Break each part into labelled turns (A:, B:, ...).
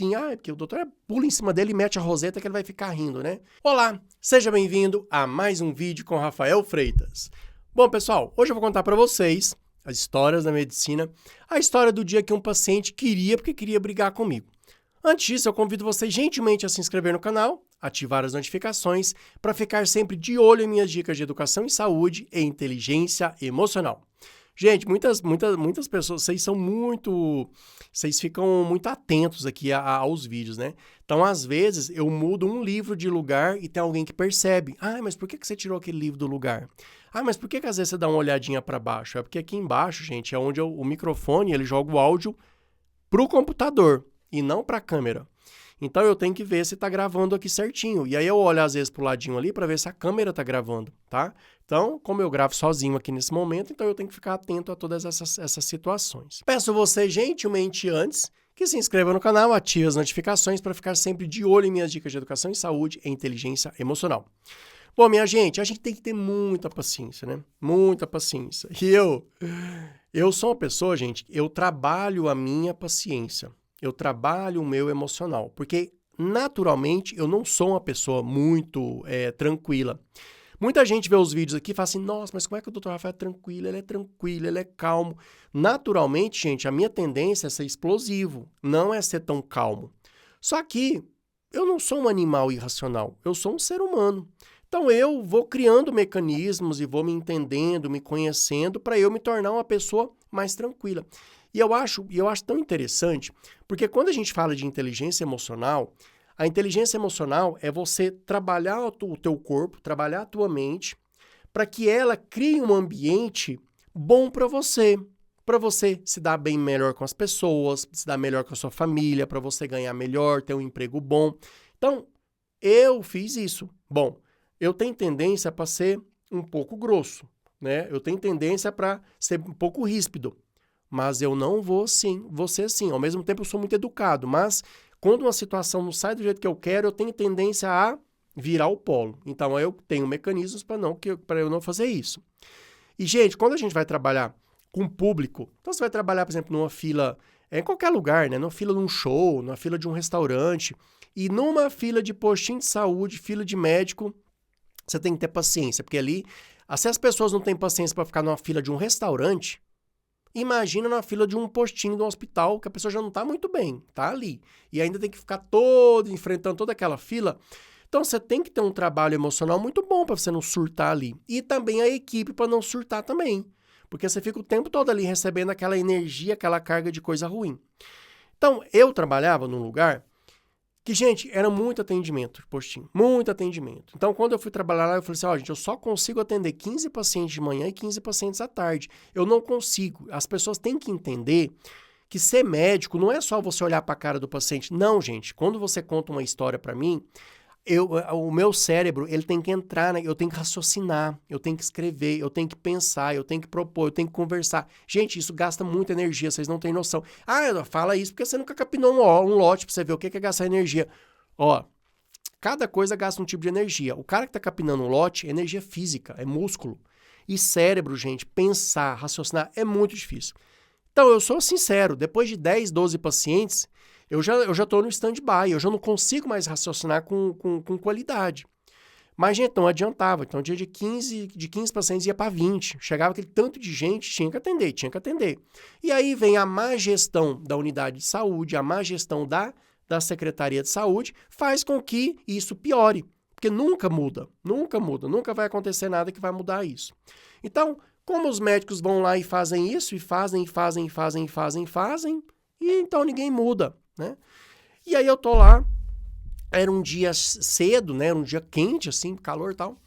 A: Sim, porque o doutor pula em cima dele e mete a roseta que ele vai ficar rindo, né? Olá, seja bem-vindo a mais um vídeo com Rafael Freitas. Bom, pessoal, hoje eu vou contar para vocês as histórias da medicina, a história do dia que um paciente porque queria brigar comigo. Antes disso, eu convido vocês gentilmente a se inscrever no canal, ativar as notificações para ficar sempre de olho em minhas dicas de educação e saúde e inteligência emocional. Gente, muitas pessoas, vocês ficam muito atentos aqui aos vídeos, né? Então, às vezes, eu mudo um livro de lugar e tem alguém que percebe. Mas por que você tirou aquele livro do lugar? Mas por que às vezes você dá uma olhadinha para baixo? É porque aqui embaixo, gente, é onde o microfone, ele joga o áudio pro computador e não para a câmera. Então, eu tenho que ver se está gravando aqui certinho. E aí, eu olho, às vezes, pro ladinho ali para ver se a câmera está gravando, tá? Então, como eu gravo sozinho aqui nesse momento, então eu tenho que ficar atento a todas essas situações. Peço você, gentilmente, antes, que se inscreva no canal, ative as notificações para ficar sempre de olho em minhas dicas de educação e saúde e inteligência emocional. Bom, minha gente, a gente tem que ter muita paciência, né? Muita paciência. E eu sou uma pessoa, gente, eu trabalho a minha paciência. Eu trabalho o meu emocional, porque naturalmente eu não sou uma pessoa muito tranquila. Muita gente vê os vídeos aqui e fala assim, nossa, mas como é que o Dr. Rafael é tranquilo, ele é calmo. Naturalmente, gente, a minha tendência é ser explosivo, não é ser tão calmo. Só que eu não sou um animal irracional, eu sou um ser humano. Então eu vou criando mecanismos e vou me entendendo, me conhecendo para eu me tornar uma pessoa mais tranquila. E eu acho tão interessante, porque quando a gente fala de inteligência emocional, a inteligência emocional é você trabalhar o teu corpo, trabalhar a tua mente, para que ela crie um ambiente bom para você se dar bem melhor com as pessoas, se dar melhor com a sua família, para você ganhar melhor, ter um emprego bom. Então, eu fiz isso. Bom, eu tenho tendência para ser um pouco grosso, né? Eu tenho tendência para ser um pouco ríspido. Mas eu não vou ser assim. Ao mesmo tempo, eu sou muito educado, mas quando uma situação não sai do jeito que eu quero, eu tenho tendência a virar o polo. Então, eu tenho mecanismos para eu não fazer isso. E, gente, quando a gente vai trabalhar com público, então você vai trabalhar, por exemplo, numa fila, em qualquer lugar, né? Numa fila de um show, numa fila de um restaurante, e numa fila de postinho de saúde, fila de médico, você tem que ter paciência, porque ali, se as pessoas não têm paciência para ficar numa fila de um restaurante, imagina na fila de um postinho do hospital, que a pessoa já não está muito bem, tá ali. E ainda tem que ficar enfrentando toda aquela fila. Então, você tem que ter um trabalho emocional muito bom para você não surtar ali. E também a equipe para não surtar também. Porque você fica o tempo todo ali recebendo aquela energia, aquela carga de coisa ruim. Então, eu trabalhava num lugar que, gente, era muito atendimento, postinho, muito atendimento. Então, quando eu fui trabalhar lá, eu falei assim, gente, eu só consigo atender 15 pacientes de manhã e 15 pacientes à tarde. Eu não consigo. As pessoas têm que entender que ser médico não é só você olhar para a cara do paciente. Não, gente, quando você conta uma história para mim, o meu cérebro, ele tem que entrar, né? Eu tenho que raciocinar, eu tenho que escrever, eu tenho que pensar, eu tenho que propor, eu tenho que conversar. Gente, isso gasta muita energia, vocês não têm noção. Fala isso porque você nunca capinou um lote pra você ver o que é gastar energia. Cada coisa gasta um tipo de energia. O cara que tá capinando um lote é energia física, é músculo. E cérebro, gente, pensar, raciocinar é muito difícil. Então, eu sou sincero, depois de 10, 12 pacientes, eu já estou no stand-by, eu já não consigo mais raciocinar com qualidade. Mas, gente, não adiantava. Então, dia de 15 pacientes ia para 20. Chegava aquele tanto de gente, tinha que atender. E aí vem a má gestão da unidade de saúde, a má gestão da Secretaria de Saúde, faz com que isso piore. Porque nunca muda, nunca vai acontecer nada que vai mudar isso. Então, como os médicos vão lá e fazem isso, e fazem, e então ninguém muda, né? E aí eu tô lá, era um dia cedo, né? Era um dia quente, assim, calor e tal.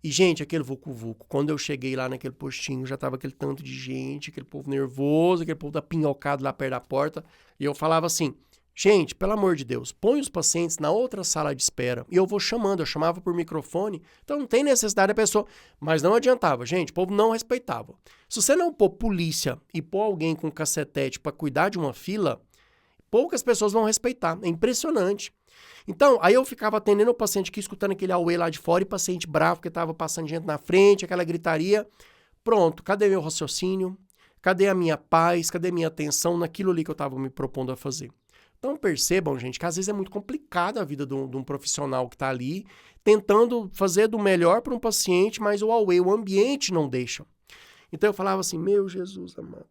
A: E, gente, aquele vucu-vucu, quando eu cheguei lá naquele postinho, já tava aquele tanto de gente, aquele povo nervoso, aquele povo apinhocado lá perto da porta. E eu falava assim, gente, pelo amor de Deus, põe os pacientes na outra sala de espera. E eu vou chamando, eu chamava por microfone, então não tem necessidade da pessoa. Mas não adiantava, gente, o povo não respeitava. Se você não pôr polícia e pôr alguém com cacetete para cuidar de uma fila, poucas pessoas vão respeitar. É impressionante. Então, aí eu ficava atendendo o paciente aqui, escutando aquele auê lá de fora, e paciente bravo, porque estava passando gente na frente, aquela gritaria. Pronto, cadê meu raciocínio? Cadê a minha paz? Cadê a minha atenção naquilo ali que eu estava me propondo a fazer? Então percebam, gente, que às vezes é muito complicado a vida de um profissional que está ali tentando fazer do melhor para um paciente, mas o ambiente não deixa. Então eu falava assim, meu Jesus amado,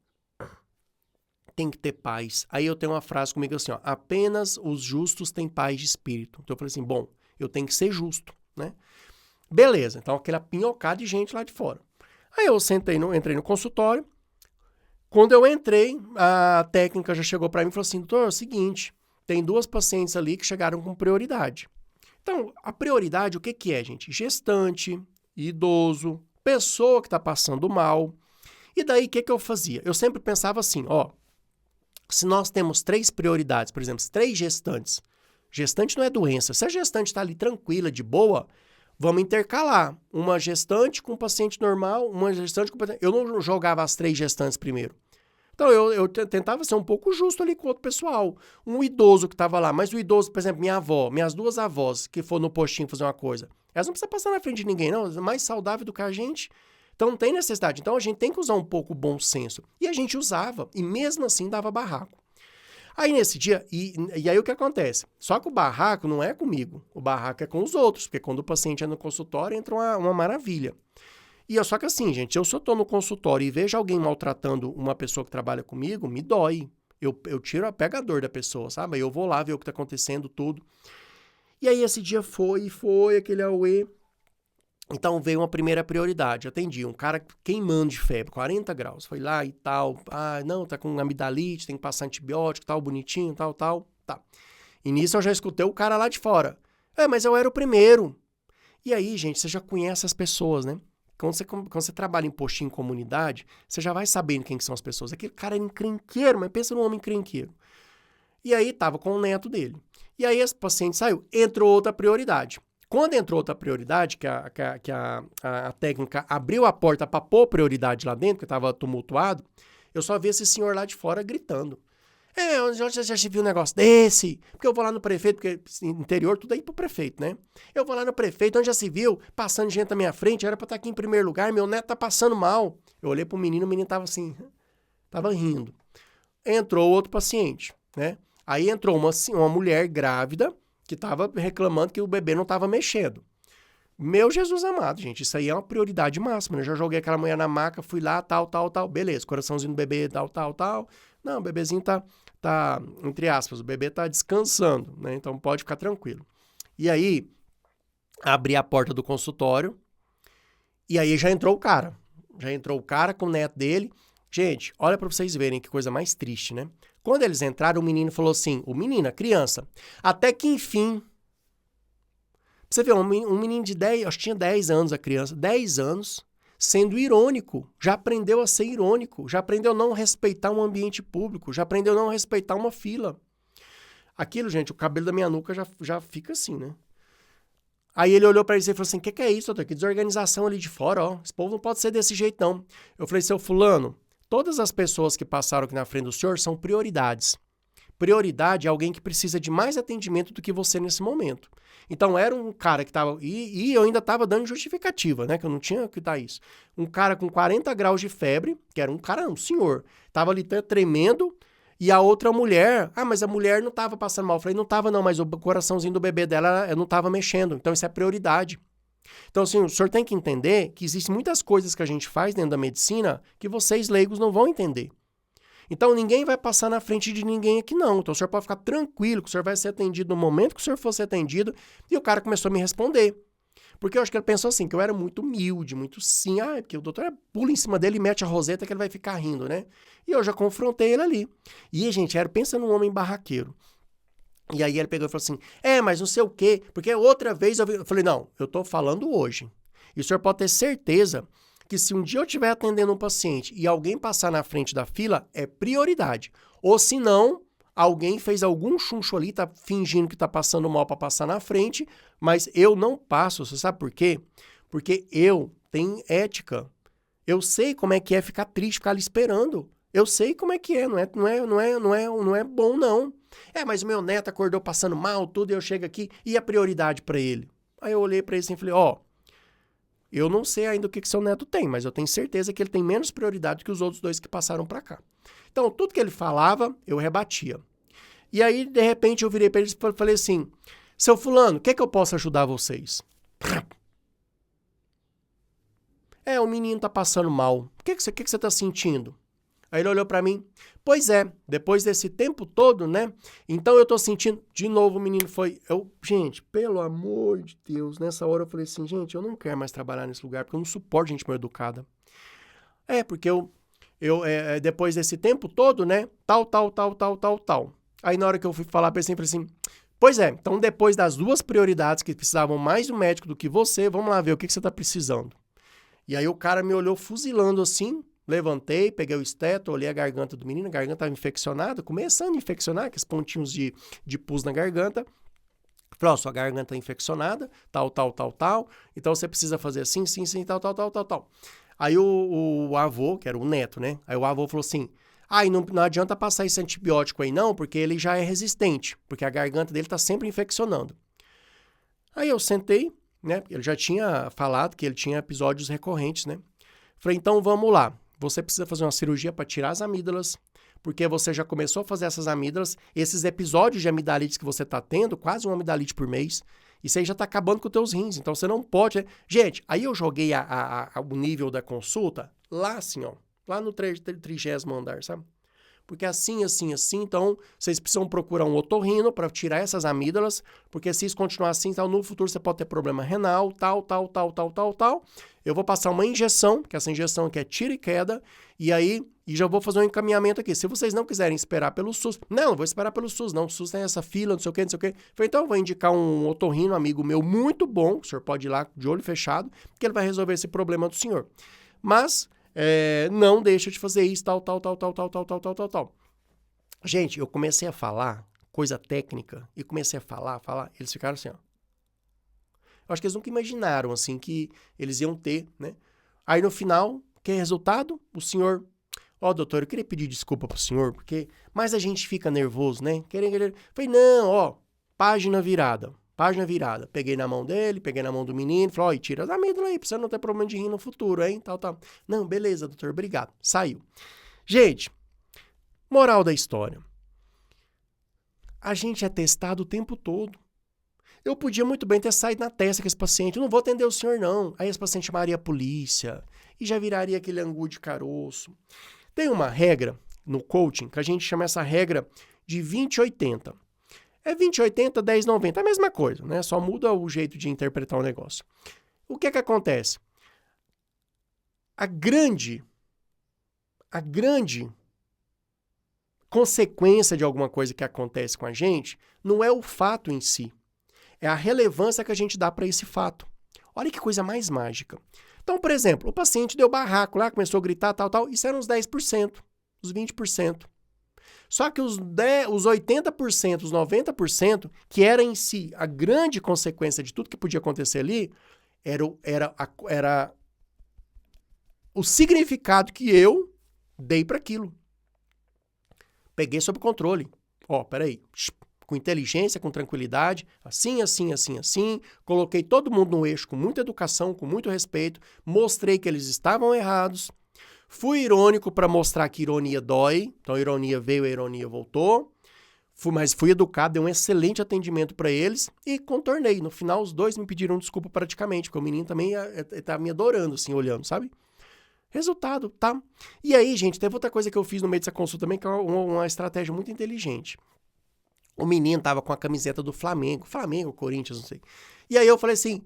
A: tem que ter paz. Aí eu tenho uma frase comigo assim, ó, apenas os justos têm paz de espírito. Então eu falei assim, bom, eu tenho que ser justo, né? Beleza, então aquela pinhocada de gente lá de fora. Aí eu entrei no consultório. Quando eu entrei, a técnica já chegou para mim e falou assim, doutor, é o seguinte, tem 2 pacientes ali que chegaram com prioridade. Então, a prioridade, o que que é, gente? Gestante, idoso, pessoa que está passando mal. E daí, o que que eu fazia? Eu sempre pensava assim, ó, se nós temos 3 prioridades, por exemplo, 3 gestantes, gestante não é doença, se a gestante está ali tranquila, de boa, vamos intercalar. Uma gestante com um paciente normal, uma gestante com paciente... Eu não jogava as 3 gestantes primeiro. Então, eu tentava ser um pouco justo ali com o outro pessoal. Um idoso que estava lá, mas o idoso, por exemplo, minha avó, minhas 2 avós que foram no postinho fazer uma coisa, elas não precisam passar na frente de ninguém, não. É mais saudável do que a gente. Então, não tem necessidade. Então, a gente tem que usar um pouco o bom senso. E a gente usava, e mesmo assim dava barraco. Aí nesse dia, e aí o que acontece? Só que o barraco não é comigo, o barraco é com os outros, porque quando o paciente é no consultório, entra uma maravilha. Só que assim, gente, eu só estou no consultório e vejo alguém maltratando uma pessoa que trabalha comigo, me dói. Eu tiro a pega a dor da pessoa, sabe? Aí eu vou lá ver o que está acontecendo, tudo. E aí esse dia foi aquele auê. Então veio uma primeira prioridade, atendi um cara queimando de febre, 40 graus, foi lá e tal, não, tá com amidalite, tem que passar antibiótico, tal, bonitinho, tal, tá. E nisso eu já escutei o cara lá de fora, mas eu era o primeiro. E aí, gente, você já conhece as pessoas, né? Quando você trabalha em postinho em comunidade, você já vai sabendo quem que são as pessoas. Aquele cara é encrenqueiro, mas pensa num homem encrenqueiro. E aí tava com o neto dele. E aí esse paciente saiu, entrou outra prioridade. Quando entrou outra prioridade, que a técnica abriu a porta para pôr prioridade lá dentro, que estava tumultuado, eu só vi esse senhor lá de fora gritando. Onde você já viu um negócio desse? Porque eu vou lá no prefeito, porque interior tudo aí pro prefeito, né? Eu vou lá no prefeito, onde já se viu, passando gente na minha frente, era pra estar aqui em primeiro lugar, meu neto tá passando mal. Eu olhei pro menino, o menino tava assim, tava rindo. Entrou outro paciente, né? Aí entrou uma mulher grávida, que estava reclamando que o bebê não estava mexendo. Meu Jesus amado, gente, isso aí é uma prioridade máxima, né? Eu já joguei aquela mulher na maca, fui lá, tal, beleza, coraçãozinho do bebê, tal. Não, o bebezinho tá, entre aspas, o bebê tá descansando, né? Então pode ficar tranquilo. E aí, abri a porta do consultório, e aí já entrou o cara. Já entrou o cara com o neto dele. Gente, olha para vocês verem que coisa mais triste, né? Quando eles entraram, o menino falou assim, a criança, até que enfim, você vê, um menino de 10, acho que tinha 10 anos a criança, 10 anos, sendo irônico, já aprendeu a ser irônico, já aprendeu a não respeitar um ambiente público, já aprendeu a não respeitar uma fila. Aquilo, gente, o cabelo da minha nuca já fica assim, né? Aí ele olhou para ele e falou assim, o que é isso, doutor? Que desorganização ali de fora, ó, esse povo não pode ser desse jeito, não. Eu falei, seu fulano, todas as pessoas que passaram aqui na frente do senhor são prioridades. Prioridade é alguém que precisa de mais atendimento do que você nesse momento. Então, era um cara que estava... E eu ainda estava dando justificativa, né? Que eu não tinha que dar isso. Um cara com 40 graus de febre, que era um senhor, estava ali tremendo, e a outra mulher... mas a mulher não estava passando mal. Eu falei, não estava não, mas o coraçãozinho do bebê dela não estava mexendo. Então, isso é prioridade. Então, assim, o senhor tem que entender que existem muitas coisas que a gente faz dentro da medicina que vocês leigos não vão entender. Então, ninguém vai passar na frente de ninguém aqui, não. Então, o senhor pode ficar tranquilo que o senhor vai ser atendido no momento que o senhor for ser atendido. E o cara começou a me responder. Porque eu acho que ele pensou assim, que eu era muito humilde, muito sim. Porque o doutor pula em cima dele e mete a roseta que ele vai ficar rindo, né? E eu já confrontei ele ali. E, gente, pensa num homem barraqueiro. E aí ele pegou e falou assim, mas não sei o quê, porque outra vez eu falei, não, eu tô falando hoje. E o senhor pode ter certeza que se um dia eu estiver atendendo um paciente e alguém passar na frente da fila, é prioridade. Ou se não, alguém fez algum chuncho ali, tá fingindo que tá passando mal para passar na frente, mas eu não passo, você sabe por quê? Porque eu tenho ética. Eu sei como é que é ficar triste, ficar ali esperando. Eu sei como é que é, não é bom, não. Mas o meu neto acordou passando mal, tudo, e eu chego aqui, e a prioridade para ele? Aí eu olhei para ele assim e falei, eu não sei ainda o que seu neto tem, mas eu tenho certeza que ele tem menos prioridade que os outros 2 que passaram para cá. Então, tudo que ele falava, eu rebatia. E aí, de repente, eu virei para eles e falei assim, seu fulano, quer que eu possa ajudar vocês? O menino tá passando mal. O que você tá sentindo? Aí ele olhou para mim. Pois é, depois desse tempo todo, né? Então eu tô sentindo... De novo o menino foi... Gente, pelo amor de Deus, nessa hora eu falei assim, gente, eu não quero mais trabalhar nesse lugar, porque eu não suporto gente mal educada. Porque depois desse tempo todo, né? Tal. Aí na hora que eu fui falar pra ele, falei assim, pois é, então depois das duas prioridades que precisavam mais do médico do que você, vamos lá ver o que você tá precisando. E aí o cara me olhou fuzilando assim, levantei, peguei o esteto, olhei a garganta do menino, a garganta estava infeccionada, começando a infeccionar, aqueles pontinhos de pus na garganta. Falei, sua garganta é infeccionada, tal. Então você precisa fazer assim, sim, tal. Aí o avô, que era o neto, né? Aí o avô falou assim, não adianta passar esse antibiótico aí não, porque ele já é resistente, porque a garganta dele está sempre infeccionando. Aí eu sentei, né? Ele já tinha falado que ele tinha episódios recorrentes, né? Falei, então vamos lá. Você precisa fazer uma cirurgia para tirar as amígdalas, porque você já começou a fazer essas amígdalas, esses episódios de amidalite que você está tendo, quase uma amidalite por mês, isso aí já está acabando com os teus rins, então você não pode... Né? Gente, aí eu joguei o nível da consulta lá assim, ó, lá no 30º andar, sabe? Porque assim, então vocês precisam procurar um otorrino para tirar essas amígdalas, porque se isso continuar assim, então no futuro você pode ter problema renal, tal. Eu vou passar uma injeção, que essa injeção aqui é tiro e queda, e já vou fazer um encaminhamento aqui. Se vocês não quiserem esperar pelo SUS, não vou esperar pelo SUS, não, o SUS tem essa fila, não sei o quê. Falei, então eu vou indicar um otorrino, amigo meu, muito bom, o senhor pode ir lá de olho fechado, que ele vai resolver esse problema do senhor. Mas... não deixa de fazer isso, tal. Gente, eu comecei a falar coisa técnica e comecei a falar, eles ficaram assim, ó. Eu acho que eles nunca imaginaram, assim, que eles iam ter, né? Aí no final, que é resultado? O senhor, doutor, eu queria pedir desculpa pro senhor, porque mais a gente fica nervoso, né? Falei, não, página virada. Peguei na mão dele, peguei na mão do menino, falei, tira as amígdalas aí, pra você não ter problema de rim no futuro, hein, tal. Não, beleza, doutor, obrigado. Saiu. Gente, moral da história. A gente é testado o tempo todo. Eu podia muito bem ter saído na testa com esse paciente, eu não vou atender o senhor não. Aí esse paciente chamaria a polícia e já viraria aquele angu de caroço. Tem uma regra no coaching que a gente chama essa regra de 20-80. É 20-80, 10-90, é a mesma coisa, né? Só muda o jeito de interpretar o negócio. O que acontece? A grande consequência de alguma coisa que acontece com a gente não é o fato em si, é a relevância que a gente dá para esse fato. Olha que coisa mais mágica. Então, por exemplo, o paciente deu barraco lá, começou a gritar, tal, isso eram os 10%, os 20%. Só que os 80%, os 90%, que era em si a grande consequência de tudo que podia acontecer ali, era o significado que eu dei para aquilo. Peguei sob controle. Peraí. Com inteligência, com tranquilidade, assim. Coloquei todo mundo no eixo com muita educação, com muito respeito. Mostrei que eles estavam errados. Fui irônico para mostrar que ironia dói. Então, a ironia veio, a ironia voltou. Mas fui educado, dei um excelente atendimento para eles e contornei. No final, os dois me pediram desculpa praticamente, porque o menino também estava me adorando, assim, olhando, sabe? Resultado, tá? E aí, gente, teve outra coisa que eu fiz no meio dessa consulta também, que é uma estratégia muito inteligente. O menino tava com a camiseta do Flamengo, Corinthians, não sei. E aí eu falei assim,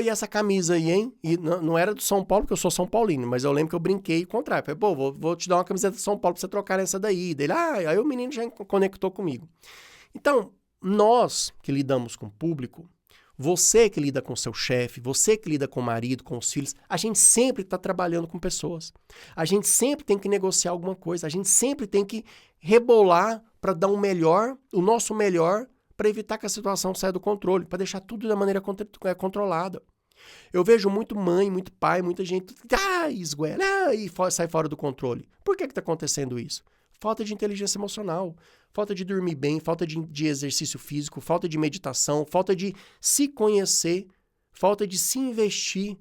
A: e essa camisa aí, hein? E não era do São Paulo, porque eu sou São Paulino, mas eu lembro que eu brinquei contrário. Falei, vou te dar uma camiseta do São Paulo pra você trocar essa daí. Dele, aí o menino já conectou comigo. Então, nós que lidamos com o público, você que lida com seu chefe, você que lida com o marido, com os filhos, a gente sempre está trabalhando com pessoas. A gente sempre tem que negociar alguma coisa, a gente sempre tem que rebolar para dar o nosso melhor, para evitar que a situação saia do controle, para deixar tudo da maneira controlada. Eu vejo muito mãe, muito pai, muita gente esguela e sai fora do controle. Por que está acontecendo isso? Falta de inteligência emocional, falta de dormir bem, falta de exercício físico, falta de meditação, falta de se conhecer, falta de se investir,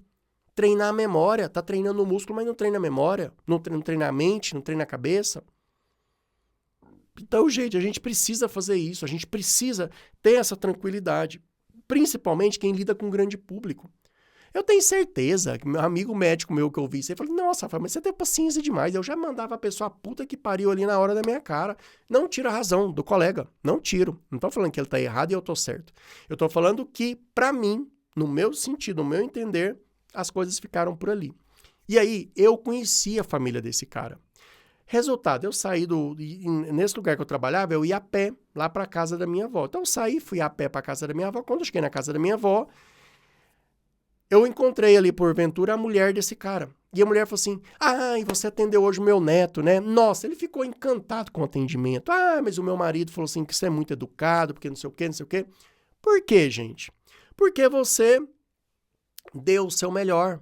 A: treinar a memória. Tá treinando o músculo, mas não treina a memória, não treina a mente, não treina a cabeça. Então, gente, a gente precisa fazer isso, a gente precisa ter essa tranquilidade, principalmente quem lida com um grande público. Eu tenho certeza que meu amigo médico meu que eu vi, você falou, nossa, Rafael, mas você tem paciência demais. Eu já mandava a pessoa puta que pariu ali na hora da minha cara. Não tira a razão do colega, não tiro. Não tô falando que ele tá errado e eu tô certo. Eu tô falando que, pra mim, no meu sentido, no meu entender, as coisas ficaram por ali. E aí, eu conheci a família desse cara. Resultado, eu saí nesse lugar que eu trabalhava, eu ia a pé lá para casa da minha avó. Então eu saí, fui a pé para casa da minha avó. Quando eu cheguei na casa da minha avó, eu encontrei ali, porventura, a mulher desse cara. E a mulher falou assim, e você atendeu hoje o meu neto, né? Nossa, ele ficou encantado com o atendimento. Mas o meu marido falou assim que você é muito educado, porque não sei o quê, não sei o quê. Por quê, gente? Porque você deu o seu melhor.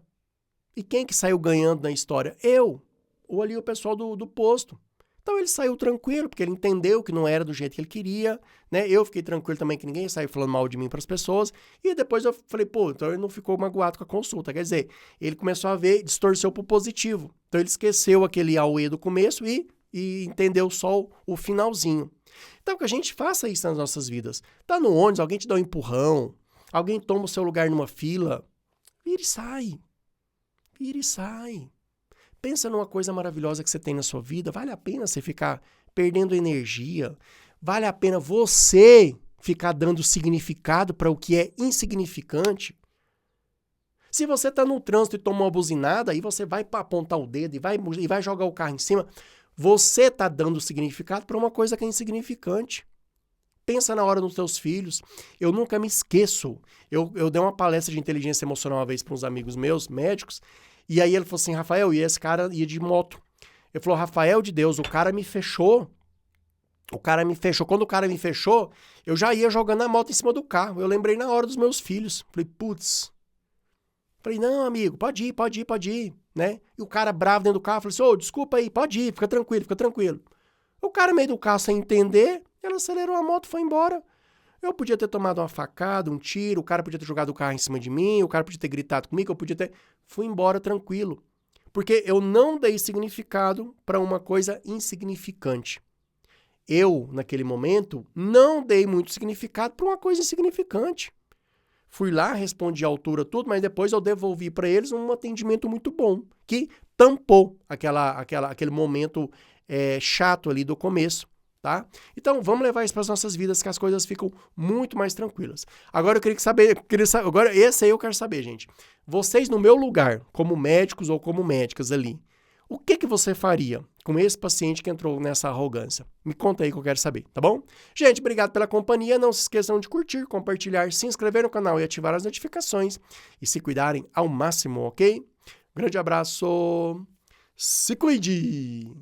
A: E quem que saiu ganhando na história? Eu. Ou ali o pessoal do posto. Então ele saiu tranquilo, porque ele entendeu que não era do jeito que ele queria, né? Eu fiquei tranquilo também que ninguém saiu falando mal de mim para as pessoas. E depois eu falei, pô, então ele não ficou magoado com a consulta. Quer dizer, ele começou a ver, distorceu pro positivo. Então ele esqueceu aquele auê do começo e entendeu só o finalzinho. Então que a gente faça isso nas nossas vidas. Tá no ônibus, alguém te dá um empurrão, alguém toma o seu lugar numa fila, vira e sai. Vira e sai. Pensa numa coisa maravilhosa que você tem na sua vida. Vale a pena você ficar perdendo energia? Vale a pena você ficar dando significado para o que é insignificante? Se você está no trânsito e tomou uma buzinada, aí você vai apontar o dedo e vai jogar o carro em cima, você está dando significado para uma coisa que é insignificante. Pensa na hora dos teus filhos. Eu nunca me esqueço. Eu dei uma palestra de inteligência emocional uma vez para uns amigos meus, médicos, e aí ele falou assim, Rafael, e esse cara ia de moto. Ele falou, Rafael de Deus, o cara me fechou. Quando o cara me fechou, eu já ia jogando a moto em cima do carro. Eu lembrei na hora dos meus filhos. Falei, putz. Falei, não, amigo, pode ir, né? E o cara bravo dentro do carro, falou assim, desculpa aí, pode ir, fica tranquilo. O cara no meio do carro sem entender, ele acelerou a moto e foi embora. Eu podia ter tomado uma facada, um tiro, o cara podia ter jogado o carro em cima de mim, o cara podia ter gritado comigo, eu podia ter... Fui embora tranquilo. Porque eu não dei significado para uma coisa insignificante. Eu, naquele momento, não dei muito significado para uma coisa insignificante. Fui lá, respondi à altura tudo, mas depois eu devolvi para eles um atendimento muito bom, que tampou aquele momento chato ali do começo. Tá? Então, vamos levar isso para as nossas vidas, que as coisas ficam muito mais tranquilas. Agora, eu queria saber, agora esse aí eu quero saber, gente. Vocês, no meu lugar, como médicos ou como médicas ali, o que você faria com esse paciente que entrou nessa arrogância? Me conta aí que eu quero saber, tá bom? Gente, obrigado pela companhia. Não se esqueçam de curtir, compartilhar, se inscrever no canal e ativar as notificações. E se cuidarem ao máximo, ok? Grande abraço. Se cuide!